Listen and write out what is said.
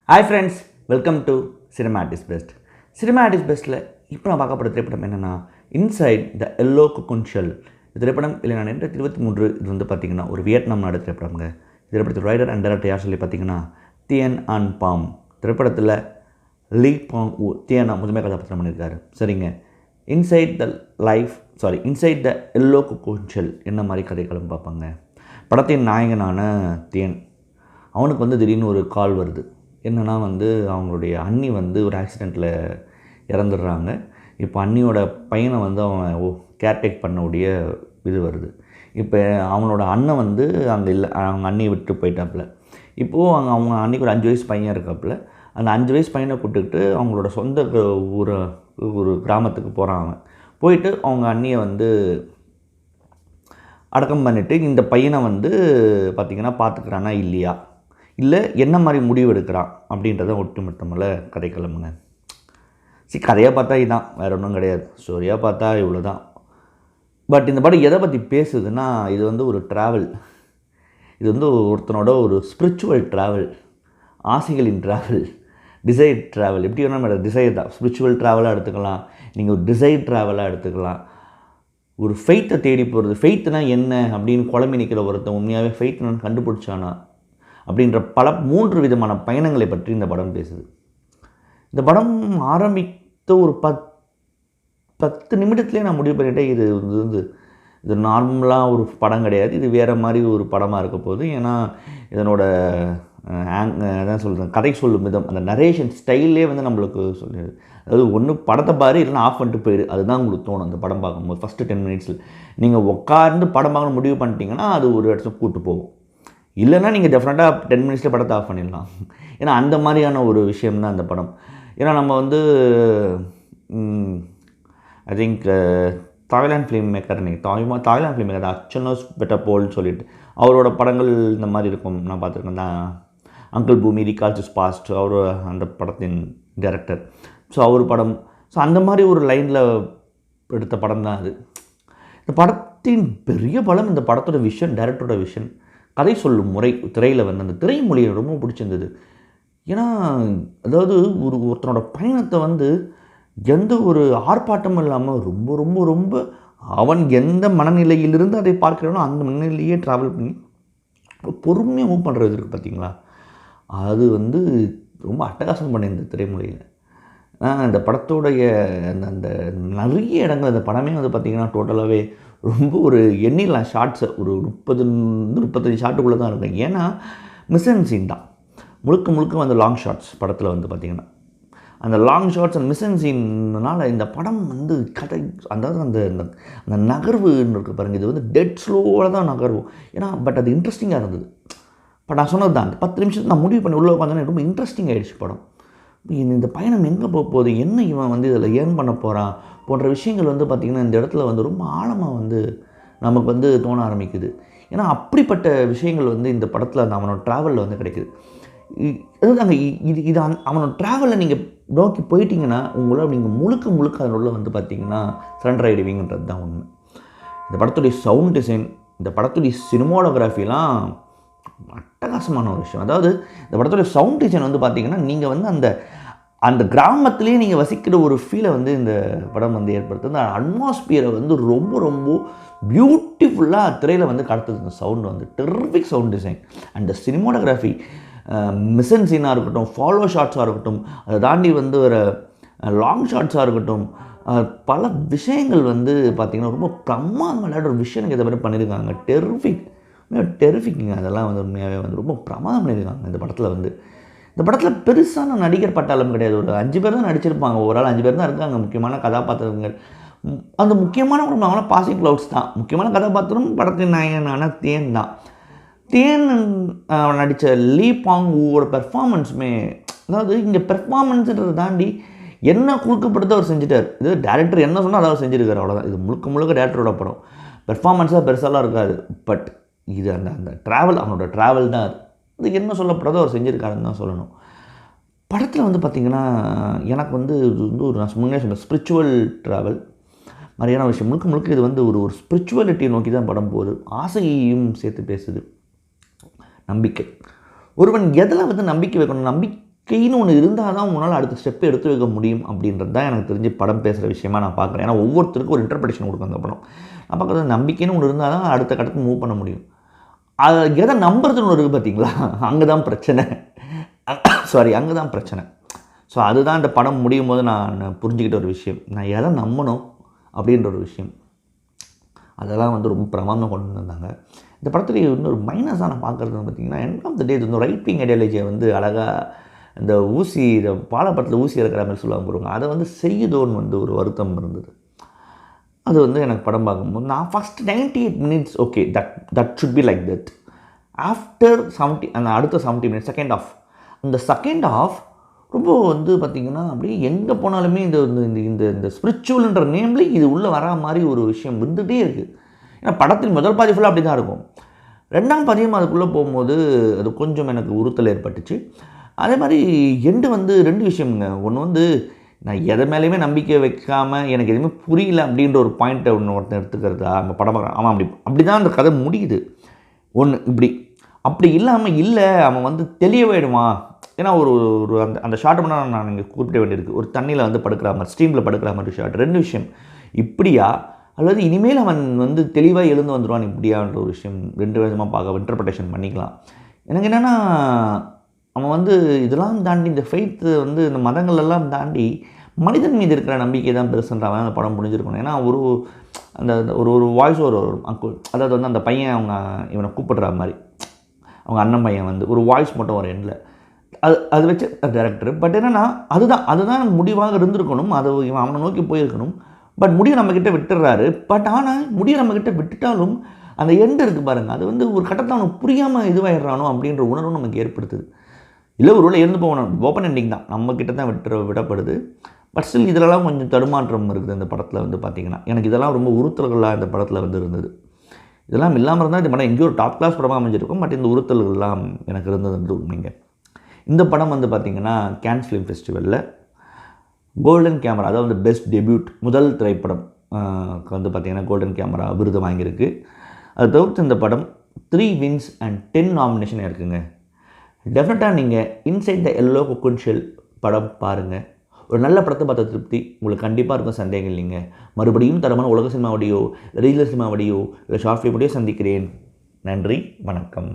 Hi friends, welcome to cinema artist best. Cinema artist பெஸ்ட்டில் இப்போ நான் பார்க்கப்படுற திரைப்படம் என்னென்னா inside the yellow cocoon shell. இந்த திரைப்படம் இல்லை நான் 2023 இது வந்து பார்த்திங்கன்னா ஒரு வியட்நாம் நாடு திரைப்படம்ங்க. திரைப்படத்தில் ரைடர் அண்ட் டைரக்டர் யார் சொல்லி பார்த்தீங்கன்னா தியன் அன் பாம். திரைப்படத்தில் லீ பாங் ஊ தியனா முதன்மை கதாபாத்திரம் பண்ணியிருக்காரு. சரிங்க, inside the yellow cocoon shell என்ன மாதிரி கதைகளும் பார்ப்பாங்க. படத்தின் நாயகனான தியன், அவனுக்கு வந்து திடீர்னு ஒரு கால் வருது. என்னென்னா வந்து அவங்களுடைய அண்ணி வந்து ஒரு ஆக்சிடெண்ட்டில் இறந்துடுறாங்க. இப்போ அண்ணியோட பையனை வந்து அவன் கேர்டேக் பண்ணக்கூடிய இது வருது. இப்போ அவனோட அண்ணன் வந்து அங்கே இல்லை, அவங்க அண்ணியை விட்டு போயிட்டாப்புல. இப்போது அவங்க அன்னிக்கு ஒரு 5 வயசு பையன் இருக்காப்புல. அந்த 5 வயசு பையனை கூப்பிட்டுக்கிட்டு அவங்களோட சொந்த ஒரு கிராமத்துக்கு போகிறான். அவன் போயிட்டு அவங்க அண்ணியை வந்து அடக்கம் பண்ணிவிட்டு இந்த பையனை வந்து பார்த்திங்கன்னா பார்த்துக்கிறானா இல்லையா, இல்லை என்ன மாதிரி முடிவு எடுக்கிறான் அப்படின்றத ஒட்டுமொத்தமில்ல கதை கிளம்புங்க. கதையாக பார்த்தா இதுதான், வேறு ஒன்றும் கிடையாது. ஸ்டோரியாக பார்த்தா இவ்வளோ தான். பட் இந்த படம் எதை பற்றி பேசுதுன்னா, இது வந்து ஒரு ட்ராவல். இது வந்து ஒருத்தனோட ஒரு ஸ்பிரிச்சுவல் ட்ராவல், ஆசைகளின் ட்ராவல், டிசைர் ட்ராவல். எப்படி வேணால் டிசைர் தான். ஸ்பிரிச்சுவல் ட்ராவலாக எடுத்துக்கலாம், நீங்கள் ஒரு டிசைர் ட்ராவலாக எடுத்துக்கலாம். ஒரு ஃபெய்த்தை தேடி போகிறது. ஃபெய்த்துனா என்ன அப்படின்னு குழம்பி நிற்கிற ஒருத்தன் உண்மையாகவே ஃபெய்த் நான் கண்டுபிடிச்சானா அப்படின்ற 3 விதமான பயணங்களை பற்றி இந்த படம் பேசுது. இந்த படம் ஆரம்பித்த ஒரு 10 நிமிடத்துலேயே நான் முடிவு பண்ணிட்டேன், இது நார்மலாக ஒரு படம் கிடையாது, இது வேறு மாதிரி ஒரு படமாக இருக்க போகுது. ஏன்னா இதனோட அதான் சொல்கிறேன், கதை சொல்லும் விதம், அந்த நரேஷன் ஸ்டைல்லே வந்து நம்மளுக்கு சொல்லிடுது. அதாவது ஒன்று படத்தை பாரு, இல்லைன்னா ஆஃப் பண்ணிட்டு போயிடு, அதுதான் உங்களுக்கு தோணும் அந்த படம் பார்க்கும்போது. ஃபஸ்ட்டு 10 மினிட்ஸில் நீங்கள் உட்கார்ந்து படம் பார்க்கணும் முடிவு பண்ணிட்டீங்கன்னா அது ஒரு இடத்துல கூப்பிட்டு போகும். இல்லைன்னா நீங்கள் டெஃபினட்டாக 10 மினிட்ஸில் படத்தை ஆஃப் பண்ணிடலாம். ஏன்னா அந்த மாதிரியான ஒரு விஷயம்தான் அந்த படம். ஏன்னா நம்ம வந்து I think Thailand film maker அச்சனோஸ் பெட்டபோல்னு சொல்லிட்டு அவரோட படங்கள் இந்த மாதிரி இருக்கும். நான் பார்த்துருக்கேன் தான். அங்கிள் பூமி ரிகால்ஸ் இஸ் பாஸ்ட், அவர் அந்த படத்தின் டைரக்டர். ஸோ அவர் படம், ஸோ அந்த மாதிரி ஒரு லைனில் எடுத்த படம் தான் அது. இந்த படத்தின் பெரிய பலம் இந்த படத்தோட விஷன், டைரக்டரோட விஷன், கதை சொல்லும் முறை, திரையில் வந்து அந்த திரை மொழியை ரொம்ப பிடிச்சிருந்தது. ஏன்னா அதாவது ஒருத்தனோட பயணத்தை வந்து எந்த ஒரு ஆர்ப்பாட்டமும் இல்லாமல் ரொம்ப ரொம்ப ரொம்ப அவன் எந்த மனநிலையிலிருந்து அதை பார்க்கிறானோ அந்த மனநிலையே ட்ராவல் பண்ணி பொறுமையாக மூவ் பண்ணுறது இருக்குது பார்த்தீங்களா, அது வந்து ரொம்ப அட்டகாசம் பண்ணியிருந்த திரைமொழியில். இந்த படத்தோடைய அந்த நிறைய இடங்கள், அந்த படமே வந்து பார்த்திங்கன்னா டோட்டலாகவே ரொம்ப ஒரு எண்ணிடலாம் ஷார்ட்ஸை, ஒரு 30-35 ஷாட்டுக்குள்ளே தான் இருக்கும். ஏன்னா மிஸ் அண்ட் சீன் தான் முழுக்க வந்து லாங் ஷார்ட்ஸ் படத்தில் வந்து பார்த்திங்கன்னா. அந்த லாங் ஷார்ட்ஸ் அண்ட் மிஸ் அண்ட் சீன்னால் இந்த படம் வந்து கதை, அதாவது அந்த நகர்வுன்னு இருக்குது பாருங்கள், இது வந்து டெட் ஸ்லோவில் தான் நகர்வும். ஏன்னா பட் அது இன்ட்ரெஸ்டிங்காக இருந்தது. இப்போ நான் சொன்னது தான், அந்த 10 நிமிஷத்துக்கு நான் முடிவு பண்ணி உள்ளே உட்காந்தோன்னே ரொம்ப இன்ட்ரெஸ்டிங் ஆகிடுச்சு படம். இந்த பயணம் எங்கே போகுது, என்ன இவன் வந்து இதில் ஏர்ன் பண்ண போகிறான் போன்ற விஷயங்கள் வந்து பார்த்திங்கன்னா இந்த இடத்துல வந்து ரொம்ப ஆழமாக வந்து நமக்கு வந்து தோண ஆரம்பிக்குது. ஏன்னா அப்படிப்பட்ட விஷயங்கள் வந்து இந்த படத்தில் அந்த அவனோட ட்ராவலில் வந்து கிடைக்குது. அதாவது அங்கே இது அவனோட ட்ராவலில் நீங்கள் நோக்கி போயிட்டீங்கன்னா உங்களை நீங்கள் முழுக்க அதனுள்ள வந்து பார்த்திங்கன்னா சரண்டர் ஆகிடுவீங்கன்றது தான் உண்மை. இந்த படத்துடைய சவுண்ட் டிசைன், இந்த படத்துடைய சினிமாடோகிராஃபிலாம் அட்டகாசமான ஒரு விஷயம். அதாவது இந்த படத்துடைய சவுண்ட் டிசைன் வந்து பார்த்திங்கன்னா நீங்கள் வந்து அந்த கிராமத்திலே நீங்கள் வசிக்கிற ஒரு ஃபீலை வந்து இந்த படம் வந்து ஏற்படுத்துது. அந்த அட்மாஸ்பியரை வந்து ரொம்ப ரொம்ப பியூட்டிஃபுல்லாக திரையில் வந்து கடத்துது. இந்த சவுண்டு வந்து terrific sound design and cinematography, மிஷன் சீனாக இருக்கட்டும், ஃபாலோ ஷாட்ஸாக இருக்கட்டும், அதை தாண்டி வந்து ஒரு லாங் ஷாட்ஸாக இருக்கட்டும், பல விஷயங்கள் வந்து பார்த்திங்கன்னா ரொம்ப பிரமாதம் விளையாடுற ஒரு விஷயம் இதை மாதிரி பண்ணியிருக்காங்க. டெரிஃபிக்குங்க. அதெல்லாம் வந்து உண்மையாகவே வந்து ரொம்ப பிரமாதம் பண்ணியிருக்காங்க இந்த படத்தில். வந்து இந்த படத்தில் பெருசான நடிகர் பட்டாளம் கிடையாது, ஒரு 5 பேர் தான் நடிச்சிருப்பாங்க. ஒரு ஆள் 5 பேர் தான் இருக்காங்க முக்கியமான கதாபாத்திரங்கள். அந்த முக்கியமான அவங்களாம் பாசிங் க்ளவுட்ஸ் தான். முக்கியமான கதாபாத்திரம் படத்தின் நாயகனான தேன் தான். தேன் நடித்த லீ பாங் ஊவோட பெர்ஃபார்மன்ஸுமே, அதாவது இங்கே பெர்ஃபார்மன்ஸுன்றதை தாண்டி என்ன குறுக்கப்படுத்த அவர் செஞ்சுட்டார். இது டேரக்டர் என்ன சொன்னால் அதாவது செஞ்சுருக்காரு, அவ்வளோதான். இது முழுக்க டேரக்டரோட படம். பெர்ஃபார்மன்ஸாக பெருசாலாம் இருக்காது. பட் இது அந்த ட்ராவல், அவனோட ட்ராவல் தான் அது. அது என்ன சொல்லப்படுறதோ அவர் செஞ்சுருக்காருன்னு தான் சொல்லணும். படத்தில் வந்து பார்த்திங்கன்னா எனக்கு வந்து இது வந்து ஒரு நான் முன்னே சொன்ன ஸ்பிரிச்சுவல் ட்ராவல் மாதிரியான விஷயம். முழுக்க இது வந்து ஒரு ஸ்பிரிச்சுவலிட்டியை நோக்கி தான் படம் போகுது. ஆசையையும் சேர்த்து பேசுது. நம்பிக்கை, ஒருவன் எதில் வந்து நம்பிக்கை வைக்கணும், நம்பிக்கைன்னு ஒன்று இருந்தால் தான் உங்களால் அடுத்த ஸ்டெப்பை எடுத்து வைக்க முடியும் அப்படின்றது தான் எனக்கு தெரிஞ்சு படம் பேசுகிற விஷயமா நான் பார்க்குறேன். ஏன்னா ஒவ்வொருத்தருக்கும் ஒரு இன்டர்பிரேஷன் கொடுக்கும் அந்த படம். நான் பார்க்குறது நம்பிக்கைன்னு ஒன்று இருந்தால் தான் அடுத்த கட்டத்துக்கு மூவ் பண்ண முடியும். அதை எதை நம்புறதுன்னு ஒன்று இருக்குது பார்த்தீங்களா, அங்கே தான் பிரச்சனை. அங்கே தான் பிரச்சனை. ஸோ அதுதான் இந்த படம் முடியும் போது நான் புரிஞ்சுக்கிட்ட ஒரு விஷயம். நான் எதை நம்பணும் அப்படின்ற ஒரு விஷயம், அதெல்லாம் வந்து ரொம்ப பிரமாதமாக கொண்டு வந்தாங்க. இந்த படத்தில் இன்னொரு மைனஸாக நான் பார்க்குறது பார்த்திங்கன்னா, எண்ட் ஆஃப் த டே இந்த ரைட் விங் ஐடியாலஜியை வந்து அழகாக இந்த ஊசி, இந்த பாலப்படத்தில் ஊசி இருக்கிற மாதிரி சொல்லுவாங்க பாருங்க, அதை வந்து செய்யுதோன்னு வந்து ஒரு வருத்தம் இருந்தது. அது வந்து எனக்கு படம் பார்க்கும்போது நான் first 98 minutes okay that should be like that. After 70 அந்த அடுத்த 70 மினிட்ஸ் செகண்ட் ஆஃப், அந்த செகண்ட் ஆஃப் ரொம்ப வந்து பார்த்திங்கன்னா அப்படியே எங்கே போனாலுமே இந்த இந்த இந்த ஸ்பிரிச்சுவல்ன்ற நேம்லேயே இது உள்ளே வரா மாதிரி ஒரு விஷயம் இருந்துகிட்டே இருக்குது. ஏன்னா படத்தின் முதல் பாதி ஃபுல்லாக அப்படி தான் இருக்கும். ரெண்டாம் பாதியும் அதுக்குள்ளே போகும்போது அது கொஞ்சம் எனக்கு உறுத்தல் ஏற்பட்டுச்சு. அதே மாதிரி எண்டு வந்து 2 விஷயம்ங்க. ஒன்று வந்து நான் எதை மேலேயுமே நம்பிக்கை வைக்காமல் எனக்கு எதுவுமே புரியல அப்படின்ற ஒரு பாயிண்ட்டை ஒருத்தன் எடுத்துக்கிறதா அந்த படம் பார்க்குறான். அவன் அப்படி தான் அந்த கதை முடியுது. ஒன்று இப்படி அப்படி இல்லாமல் இல்லை அவன் வந்து தெளிவாயிடுவான். ஏன்னா ஒரு அந்த ஷார்ட் பண்ணால் நான் இங்கே குறிப்பிட வேண்டியிருக்கு. ஒரு தண்ணியில் வந்து படுக்கிற மாதிரி, ஸ்ட்ரீமில் படுக்கிற மாதிரி ஷார்ட். 2 விஷயம், இப்படியா அல்லது இனிமேல் அவன் வந்து தெளிவாக எழுந்து வந்துடுவான் இப்படியான்ற ஒரு விஷயம் 2 விதமாக பார்க்க இன்டர்பிரேஷன் பண்ணிக்கலாம். எனக்கு என்னென்னா, அவன் வந்து இதெல்லாம் தாண்டி இந்த ஃபெய்த்து வந்து இந்த மதங்கள் எல்லாம் தாண்டி மனிதன் மீது இருக்கிற நம்பிக்கை தான் பெருசுன்றவன் அந்த படம் புரிஞ்சிருக்கணும். ஏன்னா ஒரு வாய்ஸ் ஒரு அங்குள், அதாவது வந்து அந்த பையன் இவனை கூப்பிடுற மாதிரி, அவங்க அண்ணன் பையன் வந்து ஒரு வாய்ஸ் மட்டும் ஒரு எண்டில் அது வச்சு டேரக்டர். பட் என்னென்னா அதுதான் முடிவாக இருந்திருக்கணும். அது இவன் அவனை நோக்கி போயிருக்கணும். பட் முடியை நம்மக்கிட்ட விட்டுடுறாரு. பட் ஆனால் முடியை நம்மக்கிட்ட விட்டுட்டாலும் அந்த எண்டு இருக்குது பாருங்கள், அது வந்து ஒரு கட்டத்தில் அவனுக்கு புரியாமல் இதுவாகிடுறானோ அப்படின்ற உணர்வும் நமக்கு ஏற்படுத்துது. இல்லை ஒரு வேளை இருந்து போகணும், ஓப்பன் எண்டிங் தான், நம்மக்கிட்ட தான் விடப்படுது. பட் ஸ்டில் இதிலலாம் கொஞ்சம் தடுமாற்றம் இருக்குது இந்த படத்தில் வந்து பார்த்திங்கன்னா. எனக்கு இதெல்லாம் ரொம்ப உறுத்தல்களாக இந்த படத்தில் வந்து இருந்தது. இதெல்லாம் இல்லாமல் இருந்தால் இந்த படம் எங்கேயோ ஒரு டாப் கிளாஸ் படமாக அமைஞ்சிருக்கும். பட் இந்த உறுத்தல்கள்லாம் எனக்கு இருந்தது உண்மைங்க. இந்த படம் வந்து பார்த்திங்கன்னா கேன்ஸ் ஃபிலிம் ஃபெஸ்டிவலில் கோல்டன் கேமரா, அதாவது பெஸ்ட் டெபியூட் முதல் திரைப்படம் வந்து பார்த்திங்கன்னா கோல்டன் கேமரா விருது வாங்கியிருக்கு. அது தவிர்த்து இந்த படம் 3 வின்ஸ் அண்ட் 10 நாமினேஷன் இருக்குங்க. டெஃபினட்டாக நீங்கள் இன்சைட் த எல்லோ கொக்குன் ஷெல் படம் பாருங்கள். ஒரு நல்ல படத்தை பார்த்த திருப்தி உங்களுக்கு கண்டிப்பாக இருக்கும், சந்தேகம் இல்லைங்க. மறுபடியும் தரமான உலக சினிமாவடியோ, ரீஜனல் சினிமாவடியோ இல்லை ஷார்ட் ஃபிலிம் சந்திக்கிறேன். நன்றி, வணக்கம்.